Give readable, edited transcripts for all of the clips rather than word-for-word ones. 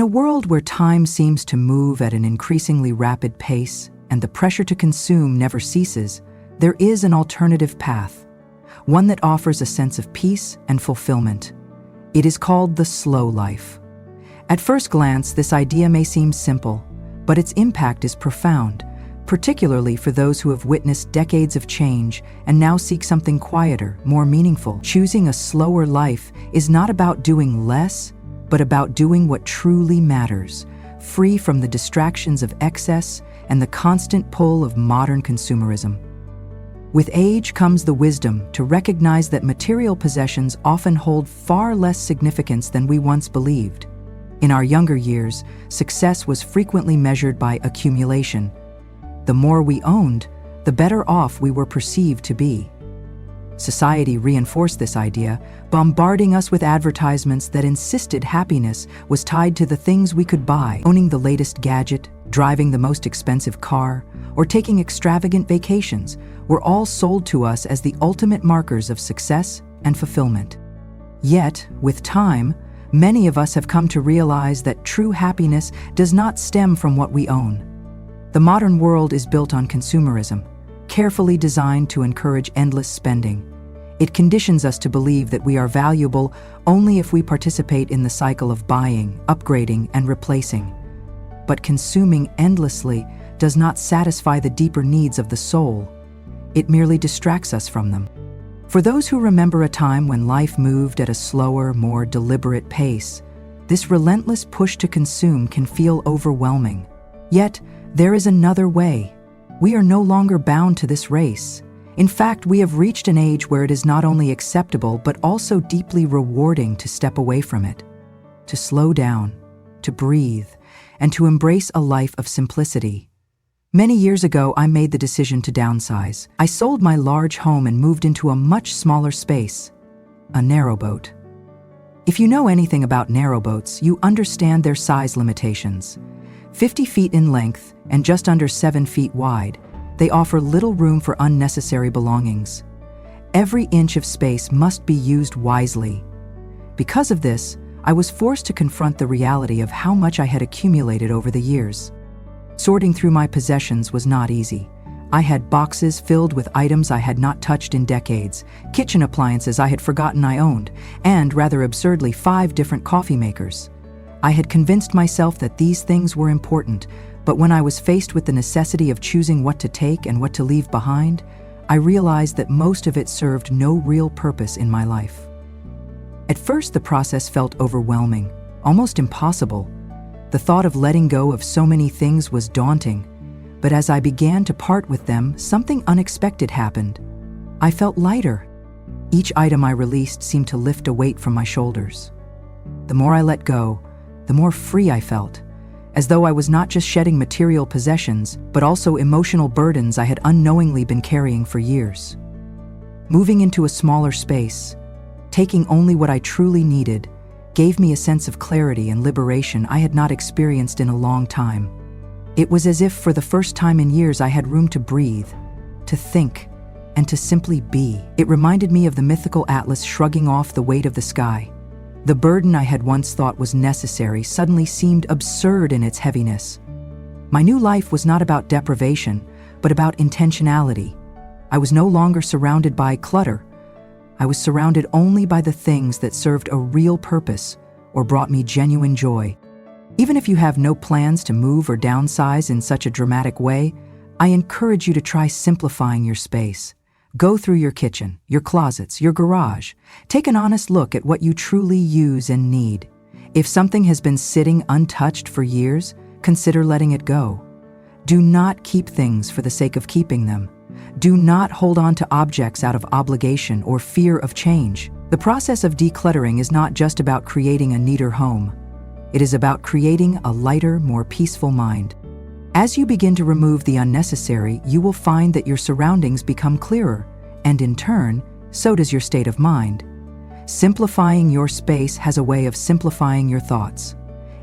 In a world where time seems to move at an increasingly rapid pace and the pressure to consume never ceases, there is an alternative path, one that offers a sense of peace and fulfillment. It is called the slow life. At first glance, this idea may seem simple, but its impact is profound, particularly for those who have witnessed decades of change and now seek something quieter, more meaningful. Choosing a slower life is not about doing less, but about doing what truly matters, free from the distractions of excess and the constant pull of modern consumerism. With age comes the wisdom to recognize that material possessions often hold far less significance than we once believed. In our younger years, success was frequently measured by accumulation. The more we owned, the better off we were perceived to be. Society reinforced this idea, bombarding us with advertisements that insisted happiness was tied to the things we could buy. Owning the latest gadget, driving the most expensive car, or taking extravagant vacations were all sold to us as the ultimate markers of success and fulfillment. Yet, with time, many of us have come to realize that true happiness does not stem from what we own. The modern world is built on consumerism, carefully designed to encourage endless spending. It conditions us to believe that we are valuable only if we participate in the cycle of buying, upgrading, and replacing. But consuming endlessly does not satisfy the deeper needs of the soul. It merely distracts us from them. For those who remember a time when life moved at a slower, more deliberate pace, this relentless push to consume can feel overwhelming. Yet, there is another way. We are no longer bound to this race. In fact, we have reached an age where it is not only acceptable but also deeply rewarding to step away from it, to slow down, to breathe, and to embrace a life of simplicity. Many years ago, I made the decision to downsize. I sold my large home and moved into a much smaller space, a narrowboat. If you know anything about narrowboats, you understand their size limitations. 50 feet in length and just under 7 feet wide, they offer little room for unnecessary belongings. Every inch of space must be used wisely. Because of this, I was forced to confront the reality of how much I had accumulated over the years. Sorting through my possessions was not easy. I had boxes filled with items I had not touched in decades, kitchen appliances I had forgotten I owned, and, rather absurdly, 5 different coffee makers. I had convinced myself that these things were important, but when I was faced with the necessity of choosing what to take and what to leave behind, I realized that most of it served no real purpose in my life. At first, the process felt overwhelming, almost impossible. The thought of letting go of so many things was daunting, but as I began to part with them, something unexpected happened. I felt lighter. Each item I released seemed to lift a weight from my shoulders. The more I let go, the more free I felt, as though I was not just shedding material possessions, but also emotional burdens I had unknowingly been carrying for years. Moving into a smaller space, taking only what I truly needed, gave me a sense of clarity and liberation I had not experienced in a long time. It was as if for the first time in years I had room to breathe, to think, and to simply be. It reminded me of the mythical Atlas shrugging off the weight of the sky. The burden I had once thought was necessary suddenly seemed absurd in its heaviness. My new life was not about deprivation, but about intentionality. I was no longer surrounded by clutter. I was surrounded only by the things that served a real purpose or brought me genuine joy. Even if you have no plans to move or downsize in such a dramatic way, I encourage you to try simplifying your space. Go through your kitchen, your closets, your garage. Take an honest look at what you truly use and need. If something has been sitting untouched for years, consider letting it go. Do not keep things for the sake of keeping them. Do not hold on to objects out of obligation or fear of change. The process of decluttering is not just about creating a neater home. It is about creating a lighter, more peaceful mind. As you begin to remove the unnecessary, you will find that your surroundings become clearer, and in turn, so does your state of mind. Simplifying your space has a way of simplifying your thoughts.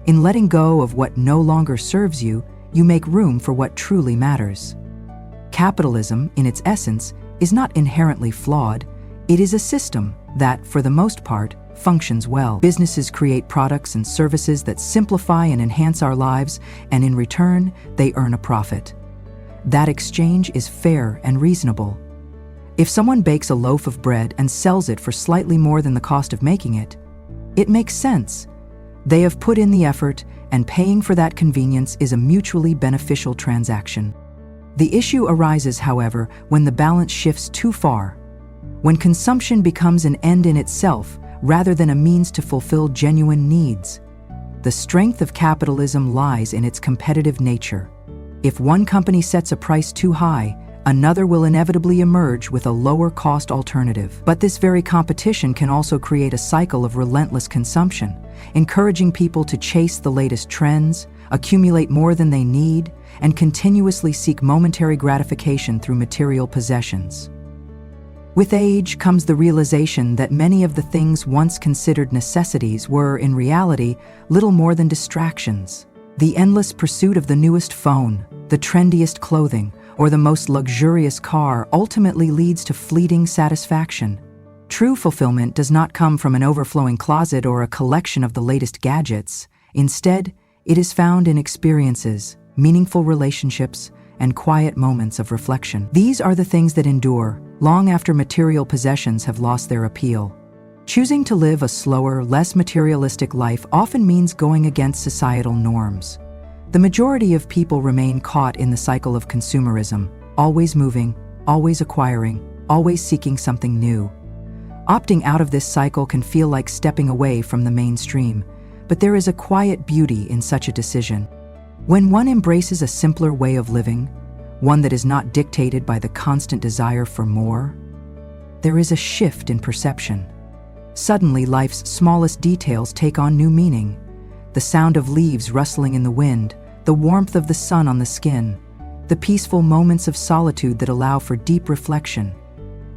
In letting go of what no longer serves you, you make room for what truly matters. Capitalism, in its essence, is not inherently flawed. It is a system that, for the most part, functions well. Businesses create products and services that simplify and enhance our lives, and in return, they earn a profit. That exchange is fair and reasonable. If someone bakes a loaf of bread and sells it for slightly more than the cost of making it, it makes sense. They have put in the effort, and paying for that convenience is a mutually beneficial transaction. The issue arises, however, when the balance shifts too far, when consumption becomes an end in itself rather than a means to fulfill genuine needs. The strength of capitalism lies in its competitive nature. If one company sets a price too high, another will inevitably emerge with a lower-cost alternative. But this very competition can also create a cycle of relentless consumption, encouraging people to chase the latest trends, accumulate more than they need, and continuously seek momentary gratification through material possessions. With age comes the realization that many of the things once considered necessities were, in reality, little more than distractions. The endless pursuit of the newest phone, the trendiest clothing, or the most luxurious car ultimately leads to fleeting satisfaction. True fulfillment does not come from an overflowing closet or a collection of the latest gadgets. Instead, it is found in experiences, meaningful relationships, and quiet moments of reflection. These are the things that endure, long after material possessions have lost their appeal. Choosing to live a slower, less materialistic life often means going against societal norms. The majority of people remain caught in the cycle of consumerism, always moving, always acquiring, always seeking something new. Opting out of this cycle can feel like stepping away from the mainstream, but there is a quiet beauty in such a decision. When one embraces a simpler way of living, one that is not dictated by the constant desire for more, there is a shift in perception. Suddenly, life's smallest details take on new meaning. The sound of leaves rustling in the wind, the warmth of the sun on the skin, the peaceful moments of solitude that allow for deep reflection.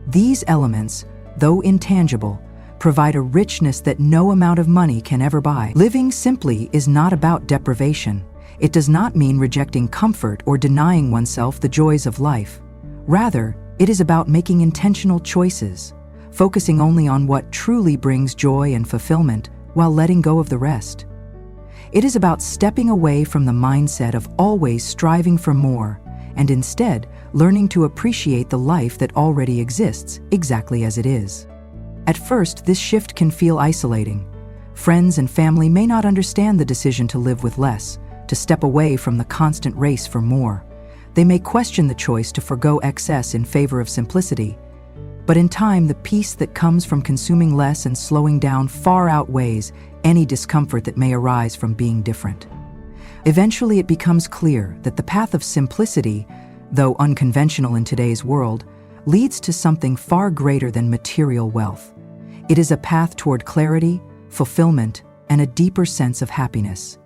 These elements, though intangible, provide a richness that no amount of money can ever buy. Living simply is not about deprivation. It does not mean rejecting comfort or denying oneself the joys of life. Rather, it is about making intentional choices, focusing only on what truly brings joy and fulfillment while letting go of the rest. It is about stepping away from the mindset of always striving for more and instead learning to appreciate the life that already exists exactly as it is. At first, this shift can feel isolating. Friends and family may not understand the decision to live with less, to step away from the constant race for more. They may question the choice to forgo excess in favor of simplicity. But in time, the peace that comes from consuming less and slowing down far outweighs any discomfort that may arise from being different. Eventually, it becomes clear that the path of simplicity, though unconventional in today's world, leads to something far greater than material wealth. It is a path toward clarity, fulfillment, and a deeper sense of happiness.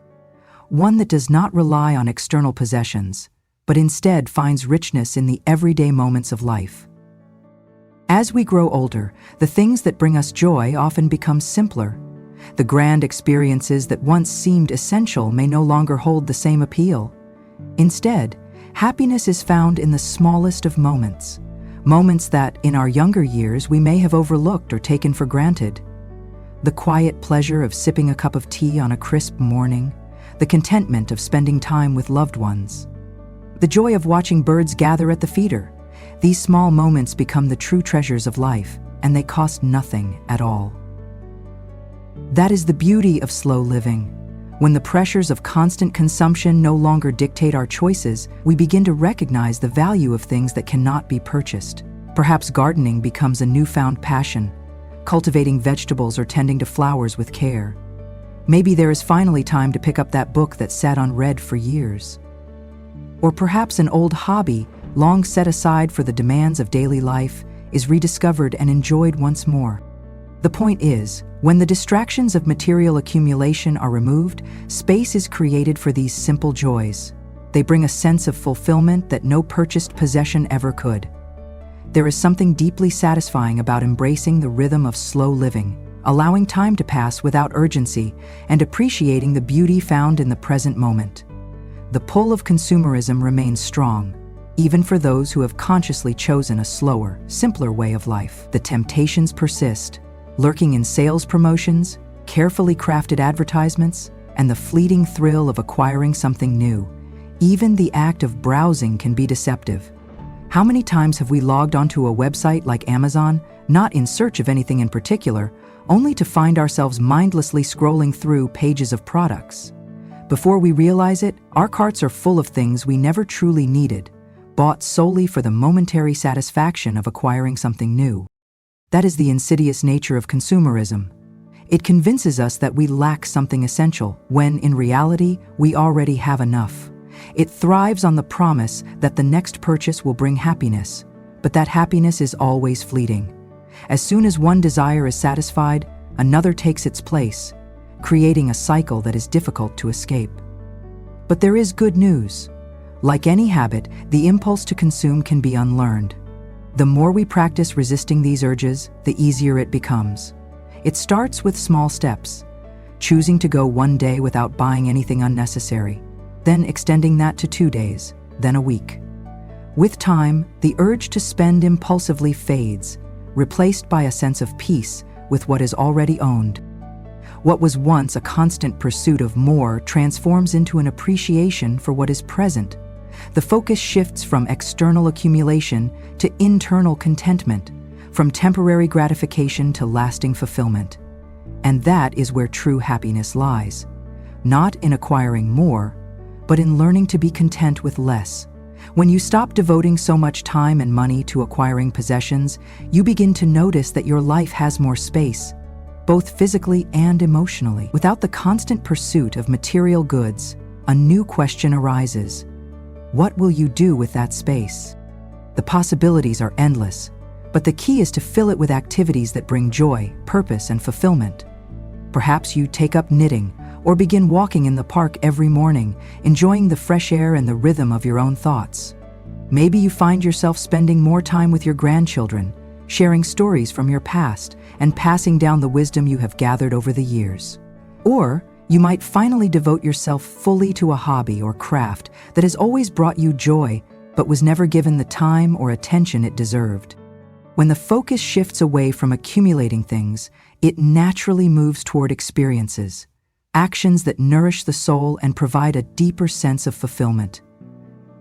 One that does not rely on external possessions, but instead finds richness in the everyday moments of life. As we grow older, the things that bring us joy often become simpler. The grand experiences that once seemed essential may no longer hold the same appeal. Instead, happiness is found in the smallest of moments, moments that, in our younger years, we may have overlooked or taken for granted. The quiet pleasure of sipping a cup of tea on a crisp morning, the contentment of spending time with loved ones, the joy of watching birds gather at the feeder. These small moments become the true treasures of life, and they cost nothing at all. That is the beauty of slow living. When the pressures of constant consumption no longer dictate our choices, we begin to recognize the value of things that cannot be purchased. Perhaps gardening becomes a newfound passion, cultivating vegetables or tending to flowers with care. Maybe there is finally time to pick up that book that sat unread for years. Or perhaps an old hobby, long set aside for the demands of daily life, is rediscovered and enjoyed once more. The point is, when the distractions of material accumulation are removed, space is created for these simple joys. They bring a sense of fulfillment that no purchased possession ever could. There is something deeply satisfying about embracing the rhythm of slow living, allowing time to pass without urgency, and appreciating the beauty found in the present moment. The pull of consumerism remains strong, even for those who have consciously chosen a slower, simpler way of life. The temptations persist, lurking in sales promotions, carefully crafted advertisements, and the fleeting thrill of acquiring something new. Even the act of browsing can be deceptive. How many times have we logged onto a website like Amazon, not in search of anything in particular, only to find ourselves mindlessly scrolling through pages of products? Before we realize it, our carts are full of things we never truly needed, bought solely for the momentary satisfaction of acquiring something new. That is the insidious nature of consumerism. It convinces us that we lack something essential, when in reality, we already have enough. It thrives on the promise that the next purchase will bring happiness, but that happiness is always fleeting. As soon as one desire is satisfied, another takes its place, creating a cycle that is difficult to escape. But there is good news. Like any habit, the impulse to consume can be unlearned. The more we practice resisting these urges, the easier it becomes. It starts with small steps, choosing to go one day without buying anything unnecessary, then extending that to 2 days, then a week. With time, the urge to spend impulsively fades, replaced by a sense of peace with what is already owned. What was once a constant pursuit of more transforms into an appreciation for what is present. The focus shifts from external accumulation to internal contentment, from temporary gratification to lasting fulfillment. And that is where true happiness lies, not in acquiring more, but in learning to be content with less. When you stop devoting so much time and money to acquiring possessions, you begin to notice that your life has more space, both physically and emotionally. Without the constant pursuit of material goods, a new question arises. What will you do with that space? The possibilities are endless, but the key is to fill it with activities that bring joy, purpose, and fulfillment. Perhaps you take up knitting, or begin walking in the park every morning, enjoying the fresh air and the rhythm of your own thoughts. Maybe you find yourself spending more time with your grandchildren, sharing stories from your past, and passing down the wisdom you have gathered over the years. Or you might finally devote yourself fully to a hobby or craft that has always brought you joy, but was never given the time or attention it deserved. When the focus shifts away from accumulating things, it naturally moves toward experiences, actions that nourish the soul and provide a deeper sense of fulfillment.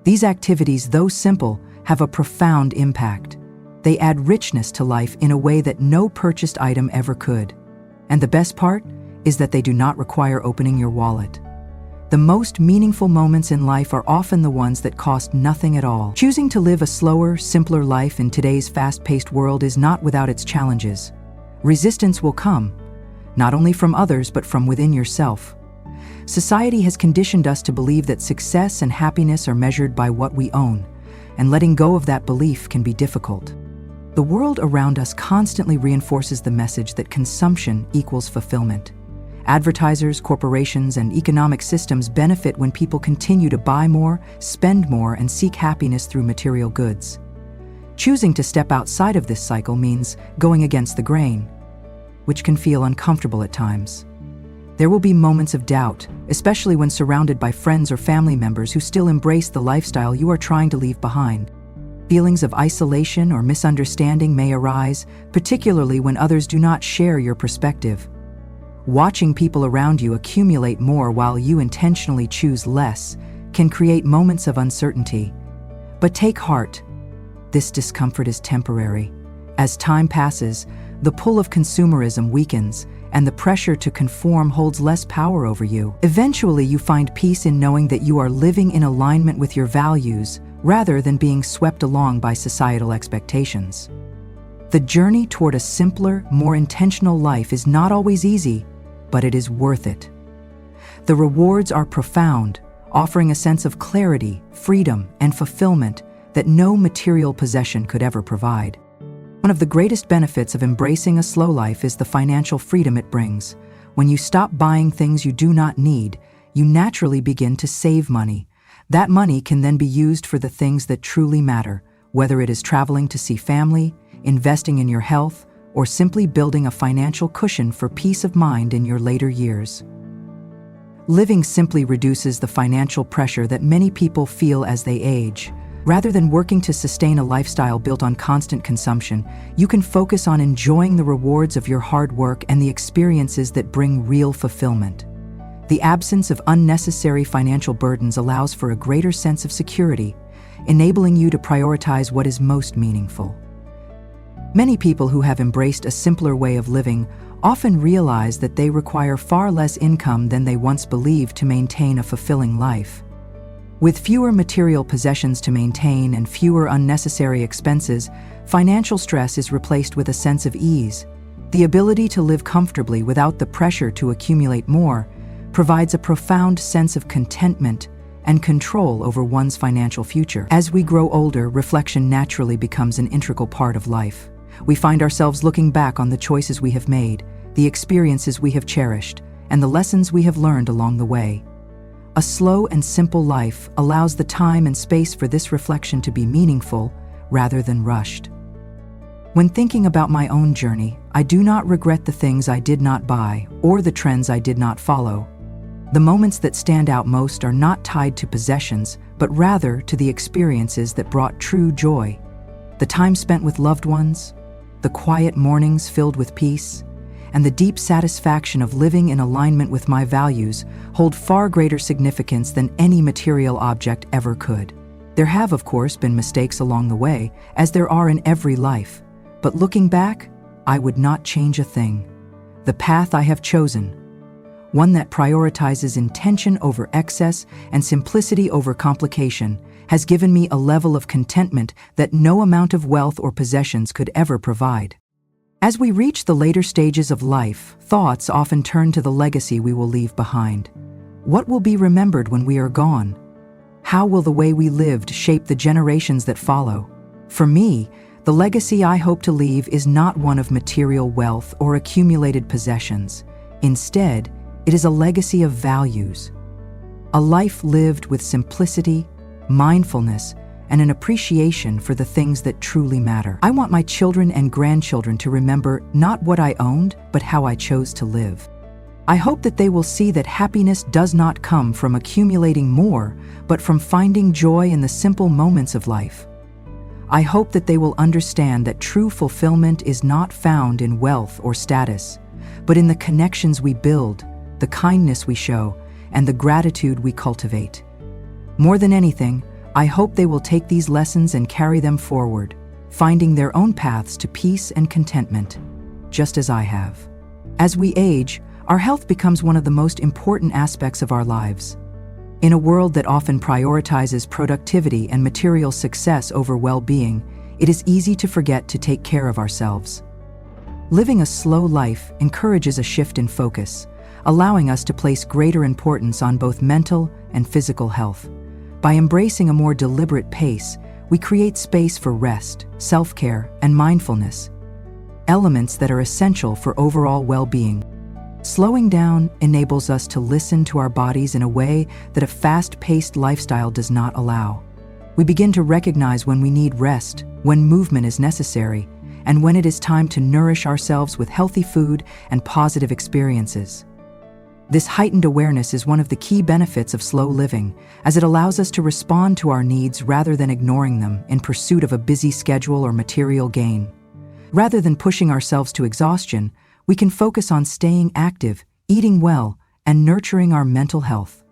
These activities, though simple, have a profound impact. They add richness to life in a way that no purchased item ever could. And the best part is that they do not require opening your wallet. The most meaningful moments in life are often the ones that cost nothing at all. Choosing to live a slower, simpler life in today's fast-paced world is not without its challenges. Resistance will come, not only from others but from within yourself. Society has conditioned us to believe that success and happiness are measured by what we own, and letting go of that belief can be difficult. The world around us constantly reinforces the message that consumption equals fulfillment. Advertisers, corporations, and economic systems benefit when people continue to buy more, spend more, and seek happiness through material goods. Choosing to step outside of this cycle means going against the grain, which can feel uncomfortable at times. There will be moments of doubt, especially when surrounded by friends or family members who still embrace the lifestyle you are trying to leave behind. Feelings of isolation or misunderstanding may arise, particularly when others do not share your perspective. Watching people around you accumulate more while you intentionally choose less can create moments of uncertainty. But take heart. This discomfort is temporary. As time passes, the pull of consumerism weakens, and the pressure to conform holds less power over you. Eventually, you find peace in knowing that you are living in alignment with your values, rather than being swept along by societal expectations. The journey toward a simpler, more intentional life is not always easy, but it is worth it. The rewards are profound, offering a sense of clarity, freedom, and fulfillment that no material possession could ever provide. One of the greatest benefits of embracing a slow life is the financial freedom it brings. When you stop buying things you do not need, you naturally begin to save money. That money can then be used for the things that truly matter, whether it is traveling to see family, investing in your health, or simply building a financial cushion for peace of mind in your later years. Living simply reduces the financial pressure that many people feel as they age. Rather than working to sustain a lifestyle built on constant consumption, you can focus on enjoying the rewards of your hard work and the experiences that bring real fulfillment. The absence of unnecessary financial burdens allows for a greater sense of security, enabling you to prioritize what is most meaningful. Many people who have embraced a simpler way of living often realize that they require far less income than they once believed to maintain a fulfilling life. With fewer material possessions to maintain and fewer unnecessary expenses, financial stress is replaced with a sense of ease. The ability to live comfortably without the pressure to accumulate more provides a profound sense of contentment and control over one's financial future. As we grow older, reflection naturally becomes an integral part of life. We find ourselves looking back on the choices we have made, the experiences we have cherished, and the lessons we have learned along the way. A slow and simple life allows the time and space for this reflection to be meaningful rather than rushed. When thinking about my own journey, I do not regret the things I did not buy or the trends I did not follow. The moments that stand out most are not tied to possessions, but rather to the experiences that brought true joy. The time spent with loved ones, the quiet mornings filled with peace, and the deep satisfaction of living in alignment with my values hold far greater significance than any material object ever could. There have, of course, been mistakes along the way, as there are in every life. But looking back, I would not change a thing. The path I have chosen, one that prioritizes intention over excess and simplicity over complication, has given me a level of contentment that no amount of wealth or possessions could ever provide. As we reach the later stages of life, thoughts often turn to the legacy we will leave behind. What will be remembered when we are gone? How will the way we lived shape the generations that follow? For me, the legacy I hope to leave is not one of material wealth or accumulated possessions. Instead, it is a legacy of values. A life lived with simplicity, mindfulness, and an appreciation for the things that truly matter. I want my children and grandchildren to remember not what I owned, but how I chose to live. I hope that they will see that happiness does not come from accumulating more, but from finding joy in the simple moments of life. I hope that they will understand that true fulfillment is not found in wealth or status, but in the connections we build, the kindness we show, and the gratitude we cultivate. More than anything, I hope they will take these lessons and carry them forward, finding their own paths to peace and contentment, just as I have. As we age, our health becomes one of the most important aspects of our lives. In a world that often prioritizes productivity and material success over well-being, it is easy to forget to take care of ourselves. Living a slow life encourages a shift in focus, allowing us to place greater importance on both mental and physical health. By embracing a more deliberate pace, we create space for rest, self-care, and mindfulness, elements that are essential for overall well-being. Slowing down enables us to listen to our bodies in a way that a fast-paced lifestyle does not allow. We begin to recognize when we need rest, when movement is necessary, and when it is time to nourish ourselves with healthy food and positive experiences. This heightened awareness is one of the key benefits of slow living, as it allows us to respond to our needs rather than ignoring them in pursuit of a busy schedule or material gain. Rather than pushing ourselves to exhaustion, we can focus on staying active, eating well, and nurturing our mental health.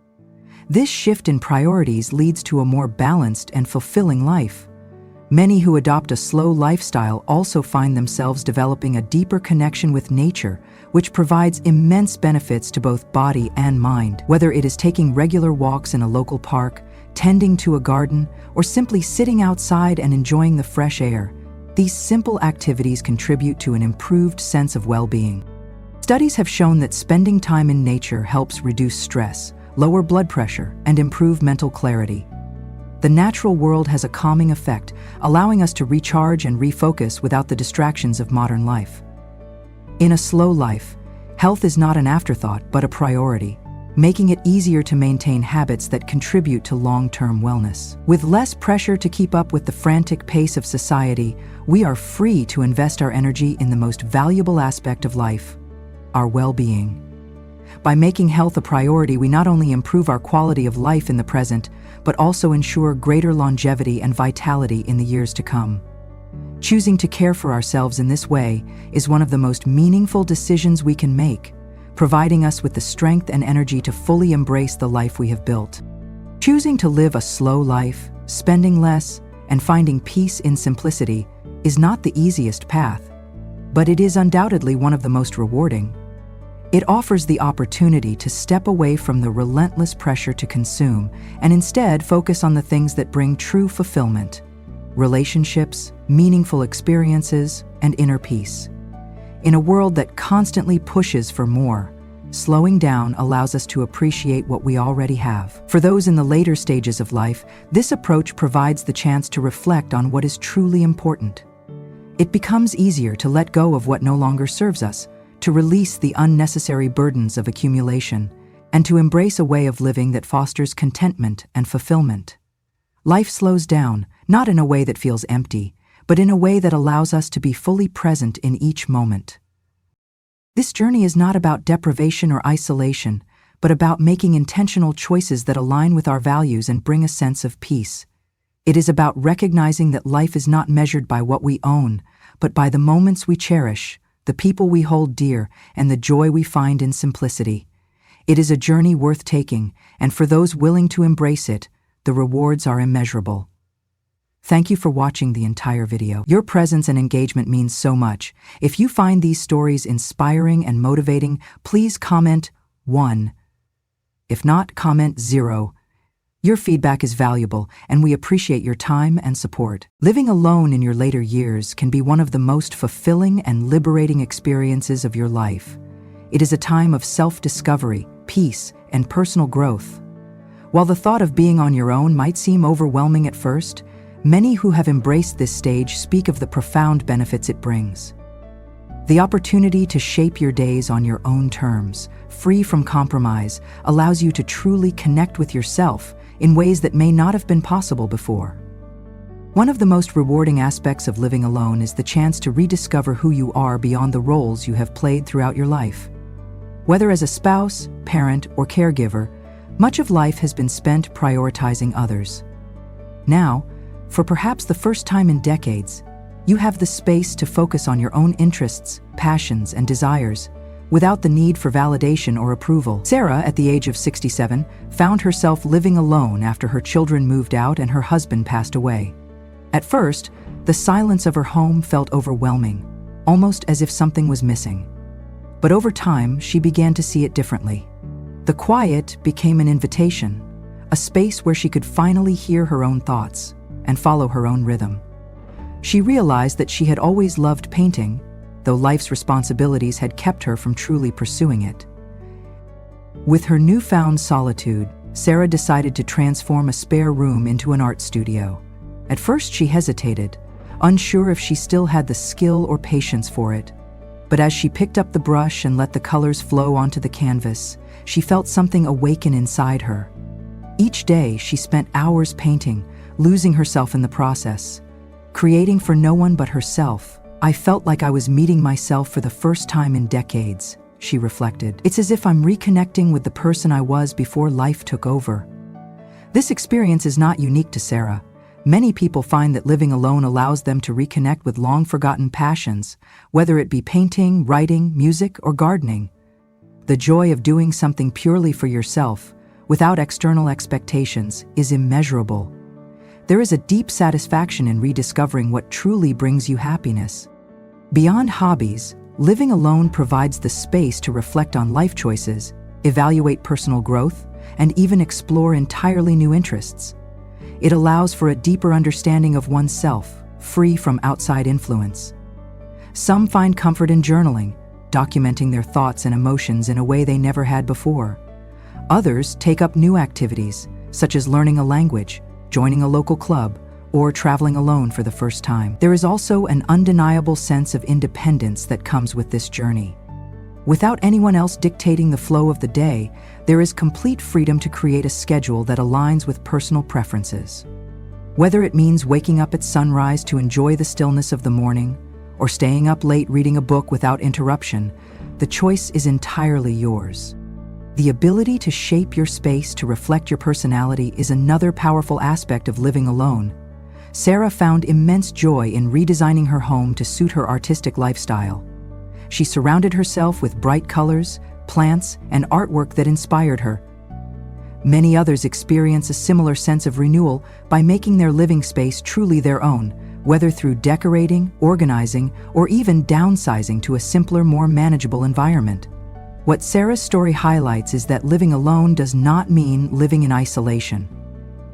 This shift in priorities leads to a more balanced and fulfilling life. Many who adopt a slow lifestyle also find themselves developing a deeper connection with nature, which provides immense benefits to both body and mind. Whether it is taking regular walks in a local park, tending to a garden, or simply sitting outside and enjoying the fresh air, these simple activities contribute to an improved sense of well-being. Studies have shown that spending time in nature helps reduce stress, lower blood pressure, and improve mental clarity. The natural world has a calming effect, allowing us to recharge and refocus without the distractions of modern life. In a slow life, health is not an afterthought but a priority, making it easier to maintain habits that contribute to long-term wellness. With less pressure to keep up with the frantic pace of society, we are free to invest our energy in the most valuable aspect of life, our well-being. By making health a priority, we not only improve our quality of life in the present, but also ensure greater longevity and vitality in the years to come. Choosing to care for ourselves in this way is one of the most meaningful decisions we can make, providing us with the strength and energy to fully embrace the life we have built. Choosing to live a slow life, spending less, and finding peace in simplicity is not the easiest path, but it is undoubtedly one of the most rewarding. It offers the opportunity to step away from the relentless pressure to consume and instead focus on the things that bring true fulfillment: relationships, meaningful experiences, and inner peace. In a world that constantly pushes for more, slowing down allows us to appreciate what we already have. For those in the later stages of life, this approach provides the chance to reflect on what is truly important. It becomes easier to let go of what no longer serves us, to release the unnecessary burdens of accumulation, and to embrace a way of living that fosters contentment and fulfillment. Life slows down, not in a way that feels empty, but in a way that allows us to be fully present in each moment. This journey is not about deprivation or isolation, but about making intentional choices that align with our values and bring a sense of peace. It is about recognizing that life is not measured by what we own, but by the moments we cherish, the people we hold dear, and the joy we find in simplicity. It is a journey worth taking, and for those willing to embrace it, the rewards are immeasurable. Thank you for watching the entire video. Your presence and engagement means so much. If you find these stories inspiring and motivating, please comment 1. If not, comment 0. Your feedback is valuable, and we appreciate your time and support. Living alone in your later years can be one of the most fulfilling and liberating experiences of your life. It is a time of self-discovery, peace, and personal growth. While the thought of being on your own might seem overwhelming at first, many who have embraced this stage speak of the profound benefits it brings. The opportunity to shape your days on your own terms, free from compromise, allows you to truly connect with yourself in ways that may not have been possible before. One of the most rewarding aspects of living alone is the chance to rediscover who you are beyond the roles you have played throughout your life. Whether as a spouse, parent, or caregiver, much of life has been spent prioritizing others. Now, for perhaps the first time in decades, you have the space to focus on your own interests, passions, and desires, without the need for validation or approval. Sarah, at the age of 67, found herself living alone after her children moved out and her husband passed away. At first, the silence of her home felt overwhelming, almost as if something was missing. But over time, she began to see it differently. The quiet became an invitation, a space where she could finally hear her own thoughts and follow her own rhythm. She realized that she had always loved painting, though life's responsibilities had kept her from truly pursuing it. With her newfound solitude, Sarah decided to transform a spare room into an art studio. At first she hesitated, unsure if she still had the skill or patience for it. But as she picked up the brush and let the colors flow onto the canvas, she felt something awaken inside her. Each day she spent hours painting, losing herself in the process. Creating for no one but herself, I felt like I was meeting myself for the first time in decades, she reflected. It's as if I'm reconnecting with the person I was before life took over. This experience is not unique to Sarah. Many people find that living alone allows them to reconnect with long-forgotten passions, whether it be painting, writing, music, or gardening. The joy of doing something purely for yourself, without external expectations, is immeasurable. There is a deep satisfaction in rediscovering what truly brings you happiness. Beyond hobbies, living alone provides the space to reflect on life choices, evaluate personal growth, and even explore entirely new interests. It allows for a deeper understanding of oneself, free from outside influence. Some find comfort in journaling, documenting their thoughts and emotions in a way they never had before. Others take up new activities, such as learning a language, joining a local club, or traveling alone for the first time. There is also an undeniable sense of independence that comes with this journey. Without anyone else dictating the flow of the day, there is complete freedom to create a schedule that aligns with personal preferences. Whether it means waking up at sunrise to enjoy the stillness of the morning, or staying up late reading a book without interruption, the choice is entirely yours. The ability to shape your space to reflect your personality is another powerful aspect of living alone. Sarah found immense joy in redesigning her home to suit her artistic lifestyle. She surrounded herself with bright colors, plants, and artwork that inspired her. Many others experience a similar sense of renewal by making their living space truly their own, whether through decorating, organizing, or even downsizing to a simpler, more manageable environment. What Sarah's story highlights is that living alone does not mean living in isolation.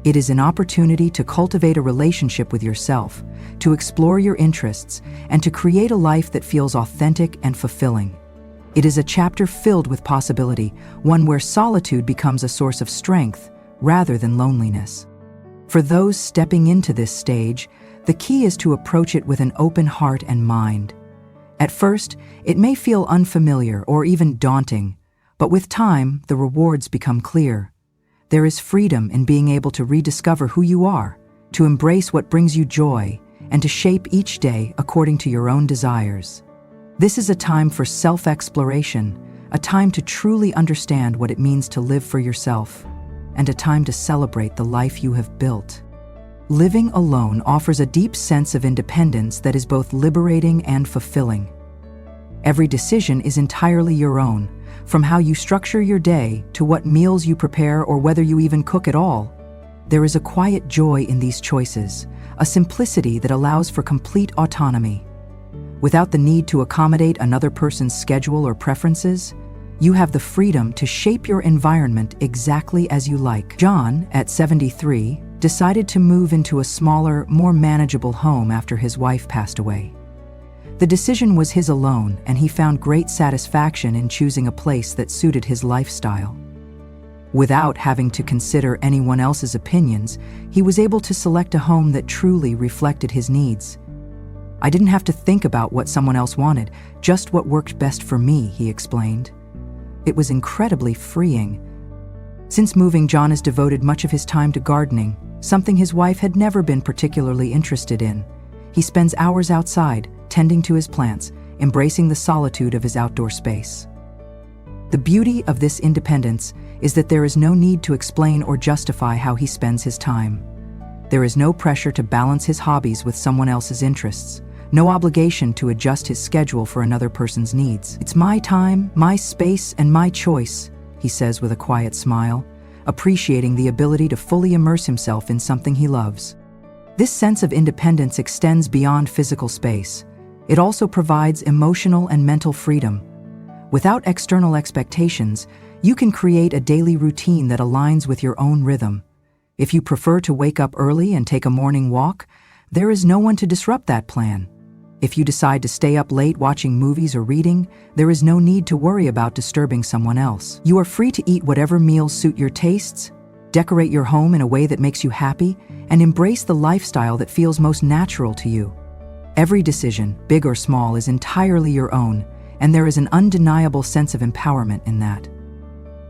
It is an opportunity to cultivate a relationship with yourself, to explore your interests, and to create a life that feels authentic and fulfilling. It is a chapter filled with possibility, one where solitude becomes a source of strength rather than loneliness. For those stepping into this stage, the key is to approach it with an open heart and mind. At first, it may feel unfamiliar or even daunting, but with time, the rewards become clear. There is freedom in being able to rediscover who you are, to embrace what brings you joy, and to shape each day according to your own desires. This is a time for self-exploration, a time to truly understand what it means to live for yourself, and a time to celebrate the life you have built. Living alone offers a deep sense of independence that is both liberating and fulfilling. Every decision is entirely your own, from how you structure your day to what meals you prepare or whether you even cook at all. There is a quiet joy in these choices, a simplicity that allows for complete autonomy. Without the need to accommodate another person's schedule or preferences, you have the freedom to shape your environment exactly as you like. John, at 73, decided to move into a smaller, more manageable home after his wife passed away. The decision was his alone, and he found great satisfaction in choosing a place that suited his lifestyle. Without having to consider anyone else's opinions, he was able to select a home that truly reflected his needs. "I didn't have to think about what someone else wanted, just what worked best for me," he explained. It was incredibly freeing. Since moving, John has devoted much of his time to gardening, something his wife had never been particularly interested in. He spends hours outside, tending to his plants, embracing the solitude of his outdoor space. The beauty of this independence is that there is no need to explain or justify how he spends his time. There is no pressure to balance his hobbies with someone else's interests, no obligation to adjust his schedule for another person's needs. "It's my time, my space, and my choice," he says with a quiet smile, appreciating the ability to fully immerse himself in something he loves. This sense of independence extends beyond physical space. It also provides emotional and mental freedom. Without external expectations, you can create a daily routine that aligns with your own rhythm. If you prefer to wake up early and take a morning walk, there is no one to disrupt that plan. If you decide to stay up late watching movies or reading, there is no need to worry about disturbing someone else. You are free to eat whatever meals suit your tastes, decorate your home in a way that makes you happy, and embrace the lifestyle that feels most natural to you. Every decision, big or small, is entirely your own, and there is an undeniable sense of empowerment in that.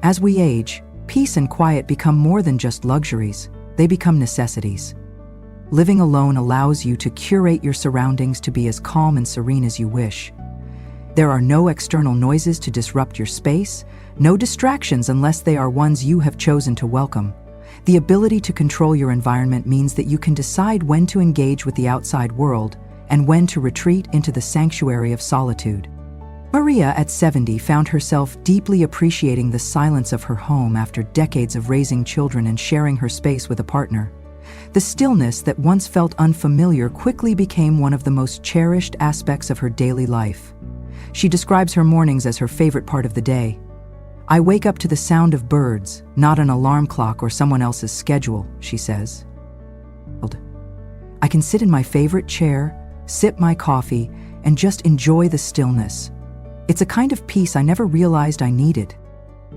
As we age, peace and quiet become more than just luxuries, they become necessities. Living alone allows you to curate your surroundings to be as calm and serene as you wish. There are no external noises to disrupt your space, no distractions unless they are ones you have chosen to welcome. The ability to control your environment means that you can decide when to engage with the outside world and when to retreat into the sanctuary of solitude. Maria, at 70, found herself deeply appreciating the silence of her home after decades of raising children and sharing her space with a partner. The stillness that once felt unfamiliar quickly became one of the most cherished aspects of her daily life. She describes her mornings as her favorite part of the day. "I wake up to the sound of birds, not an alarm clock or someone else's schedule," she says. "I can sit in my favorite chair, sip my coffee, and just enjoy the stillness. It's a kind of peace I never realized I needed."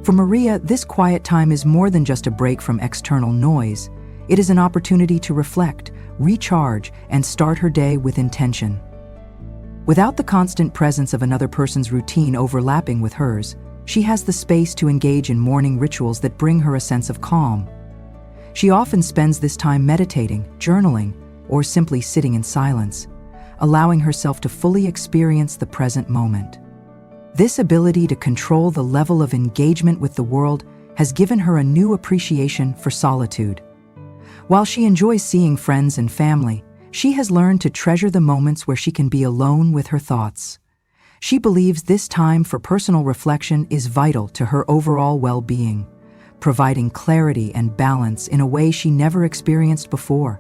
For Maria, this quiet time is more than just a break from external noise. It is an opportunity to reflect, recharge, and start her day with intention. Without the constant presence of another person's routine overlapping with hers, she has the space to engage in morning rituals that bring her a sense of calm. She often spends this time meditating, journaling, or simply sitting in silence, allowing herself to fully experience the present moment. This ability to control the level of engagement with the world has given her a new appreciation for solitude. While she enjoys seeing friends and family, she has learned to treasure the moments where she can be alone with her thoughts. She believes this time for personal reflection is vital to her overall well-being, providing clarity and balance in a way she never experienced before.